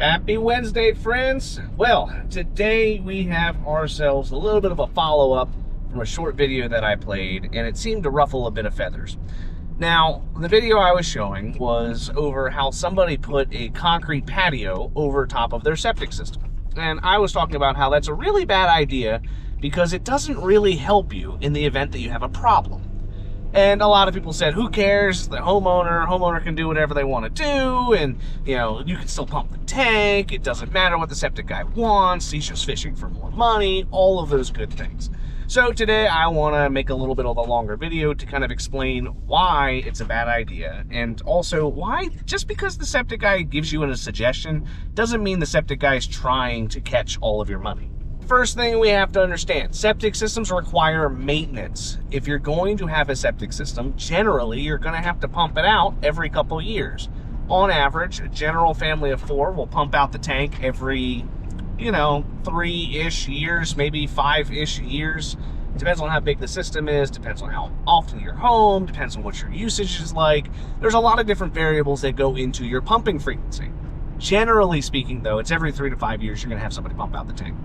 Happy Wednesday, friends. Well, today we have ourselves a little bit of a follow-up from a short video that I played, and it seemed to ruffle a bit of feathers. Now, the video I was showing was over how somebody put a concrete patio over top of their septic system. And I was talking about how that's a really bad idea because it doesn't really help you in the event that you have a problem. And a lot of people said, who cares? The homeowner can do whatever they want to do, and you can still pump the tank. It doesn't matter what the septic guy wants. He's just fishing for more money, all of those good things. So today I want to make a little bit of a longer video to kind of explain why it's a bad idea, and also why just because the septic guy gives you a suggestion doesn't mean the septic guy is trying to catch all of your money. First thing we have to understand, septic systems require maintenance. If you're going to have a septic system, generally you're going to have to pump it out every couple years. On average, a general family of 4 will pump out the tank every, 3-ish years, maybe 5-ish years. Depends on how big the system is, depends on how often you're home, depends on what your usage is like. There's a lot of different variables that go into your pumping frequency. Generally speaking, though, it's every 3 to 5 years you're going to have somebody pump out the tank.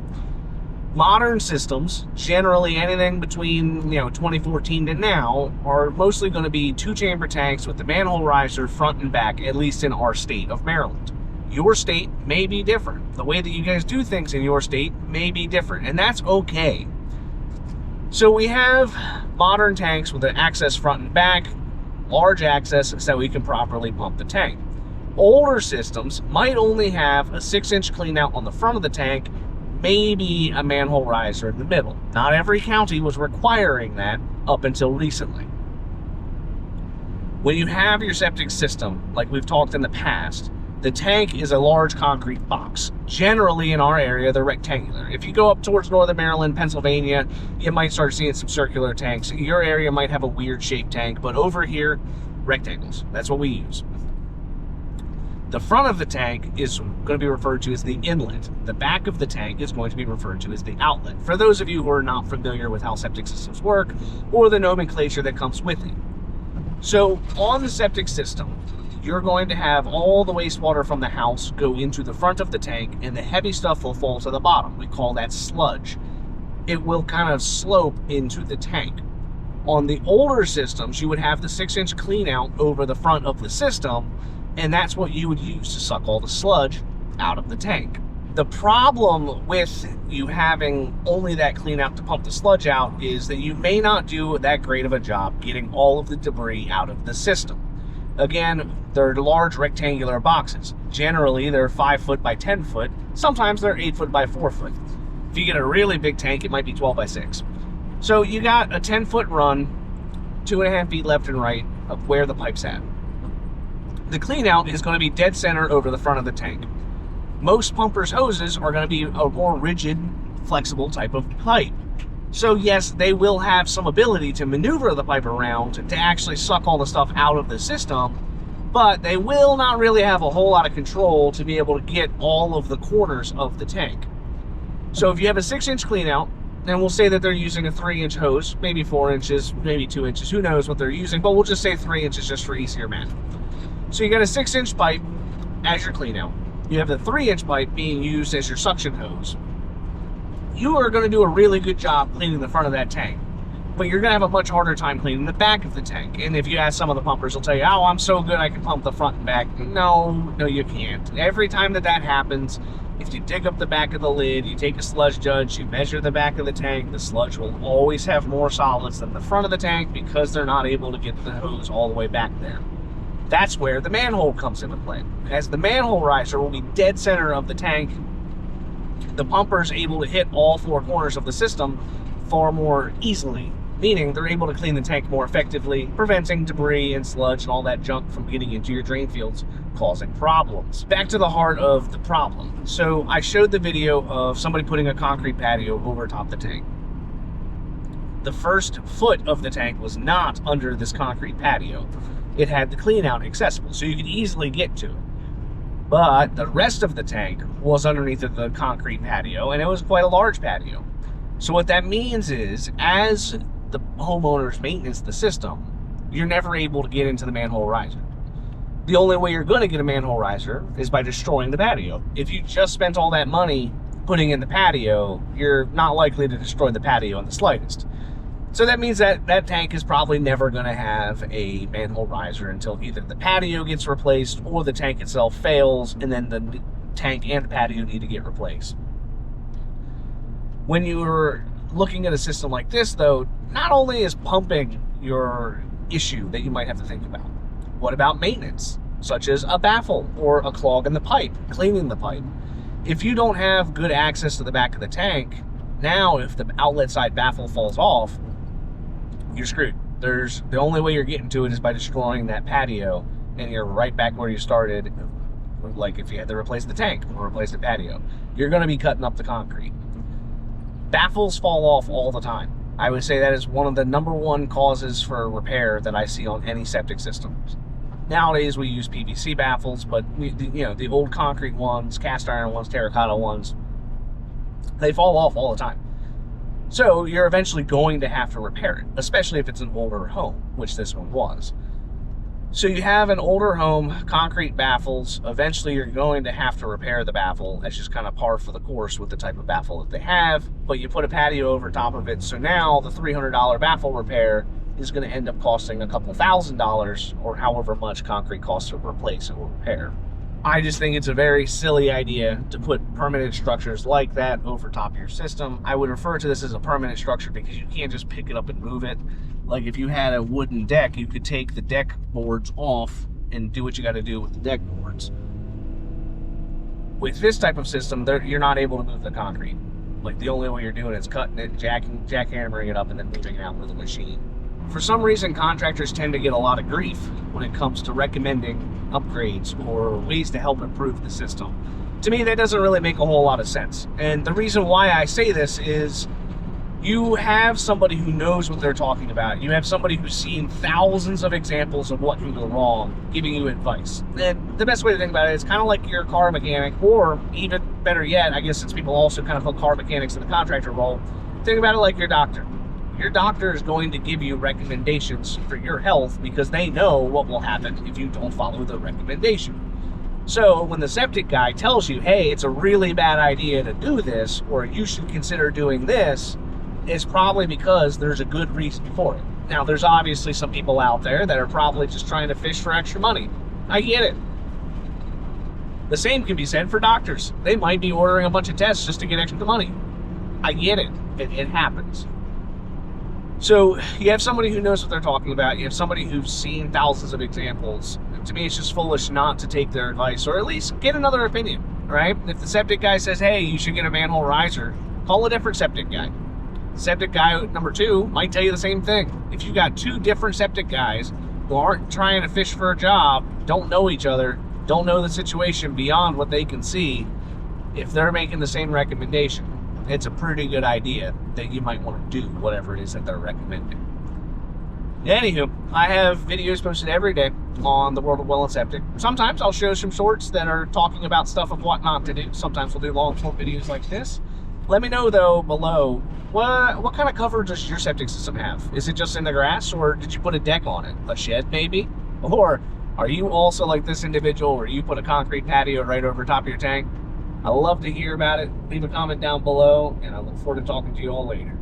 Modern systems, generally anything between 2014 to now, are mostly going to be 2-chamber tanks with the manhole riser front and back, at least in our state of Maryland. Your state may be different. The way that you guys do things in your state may be different, and that's okay. So we have modern tanks with an access front and back, large access so we can properly pump the tank. Older systems might only have a 6-inch cleanout on the front of the tank, maybe a manhole riser in the middle. Not every county was requiring that up until recently. When you have your septic system, like we've talked in the past, the tank is a large concrete box. Generally in our area, they're rectangular. If you go up towards northern Maryland, Pennsylvania, you might start seeing some circular tanks. Your area might have a weird shaped tank, but over here, rectangles. That's what we use. The front of the tank is going to be referred to as the inlet. The back of the tank is going to be referred to as the outlet. For those of you who are not familiar with how septic systems work or the nomenclature that comes with it. So on the septic system, you're going to have all the wastewater from the house go into the front of the tank, and the heavy stuff will fall to the bottom. We call that sludge. It will kind of slope into the tank. On the older systems, you would have the 6-inch clean out over the front of the system, and that's what you would use to suck all the sludge out of the tank. The problem with you having only that clean out to pump the sludge out is that you may not do that great of a job getting all of the debris out of the system. Again, they're large rectangular boxes. Generally, they're 5 foot by 10 foot. Sometimes they're 8 foot by 4 foot. If you get a really big tank, it might be 12 by 6. So you got a 10-foot run, 2.5 feet left and right of where the pipe's at. The clean out is going to be dead center over the front of the tank. Most pumpers' hoses are going to be a more rigid, flexible type of pipe. So yes, they will have some ability to maneuver the pipe around to actually suck all the stuff out of the system, but they will not really have a whole lot of control to be able to get all of the corners of the tank. So if you have a 6-inch clean out, and we'll say that they're using a 3-inch hose, maybe 4 inches, maybe 2 inches, who knows what they're using, but we'll just say 3 inches just for easier math. So you got a 6-inch pipe as your clean out. You have the 3-inch pipe being used as your suction hose. You are going to do a really good job cleaning the front of that tank, but you're going to have a much harder time cleaning the back of the tank. And if you ask some of the pumpers, they'll tell you, oh, I'm so good I can pump the front and back. No, you can't. Every time that happens, if you dig up the back of the lid, you take a sludge judge, you measure the back of the tank, the sludge will always have more solids than the front of the tank because they're not able to get the hose all the way back there. That's where the manhole comes into play. As the manhole riser will be dead center of the tank, the pumper is able to hit all 4 corners of the system far more easily, meaning they're able to clean the tank more effectively, preventing debris and sludge and all that junk from getting into your drain fields, causing problems. Back to the heart of the problem. So I showed the video of somebody putting a concrete patio over top the tank. The first foot of the tank was not under this concrete patio. It had the clean out accessible, so you could easily get to it. But the rest of the tank was underneath of the concrete patio, and it was quite a large patio. So what that means is, as the homeowners maintenance the system, you're never able to get into the manhole riser. The only way you're going to get a manhole riser is by destroying the patio. If you just spent all that money putting in the patio, you're not likely to destroy the patio in the slightest. So that means that that tank is probably never going to have a manhole riser until either the patio gets replaced or the tank itself fails, and then the tank and the patio need to get replaced. When you're looking at a system like this, though, not only is pumping your issue that you might have to think about, what about maintenance, such as a baffle or a clog in the pipe, cleaning the pipe? If you don't have good access to the back of the tank, now if the outlet side baffle falls off, you're screwed. The only way you're getting to it is by destroying that patio, and you're right back where you started. Like if you had to replace the tank or replace the patio, you're going to be cutting up the concrete. Baffles fall off all the time. I would say that is one of the #1 causes for repair that I see on any septic systems. Nowadays we use PVC baffles, but the old concrete ones, cast iron ones, terracotta ones, they fall off all the time. So you're eventually going to have to repair it, especially if it's an older home, which this one was. So you have an older home, concrete baffles. Eventually you're going to have to repair the baffle. That's just kind of par for the course with the type of baffle that they have. But you put a patio over top of it, so now the $300 baffle repair is going to end up costing a couple $1,000s, or however much concrete costs to replace or repair. I just think it's a very silly idea to put permanent structures like that over top of your system. I would refer to this as a permanent structure because you can't just pick it up and move it. Like if you had a wooden deck, you could take the deck boards off and do what you got to do with the deck boards. With this type of system, you're not able to move the concrete. Like the only way you're doing it is cutting it, jackhammering it up, and then moving it out with a machine. For some reason, contractors tend to get a lot of grief when it comes to recommending upgrades or ways to help improve the system. To me, that doesn't really make a whole lot of sense. And the reason why I say this is you have somebody who knows what they're talking about. You have somebody who's seen thousands of examples of what can go wrong, giving you advice. And the best way to think about it is kind of like your car mechanic, or even better yet, I guess since people also kind of put car mechanics in the contractor role, think about it like your doctor. Your doctor is going to give you recommendations for your health because they know what will happen if you don't follow the recommendation. So when the septic guy tells you, hey, it's a really bad idea to do this, or you should consider doing this, it's probably because there's a good reason for it. Now, there's obviously some people out there that are probably just trying to fish for extra money. I get it. The same can be said for doctors. They might be ordering a bunch of tests just to get extra money. I get it. It happens. So you have somebody who knows what they're talking about. You have somebody who's seen thousands of examples. To me, it's just foolish not to take their advice, or at least get another opinion, right? If the septic guy says, hey, you should get a manhole riser, call a different septic guy. Septic guy #2 might tell you the same thing. If you got 2 different septic guys who aren't trying to fish for a job, don't know each other, don't know the situation beyond what they can see, if they're making the same recommendation, it's a pretty good idea that you might want to do whatever it is that they're recommending. Anywho, I have videos posted every day on the World of Well and Septic. Sometimes I'll show some shorts that are talking about stuff of what not to do. Sometimes we'll do long form videos like this. Let me know though below, what kind of cover does your septic system have? Is it just in the grass, or did you put a deck on it? A shed maybe? Or are you also like this individual where you put a concrete patio right over top of your tank? I love to hear about it. Leave a comment down below, and I look forward to talking to you all later.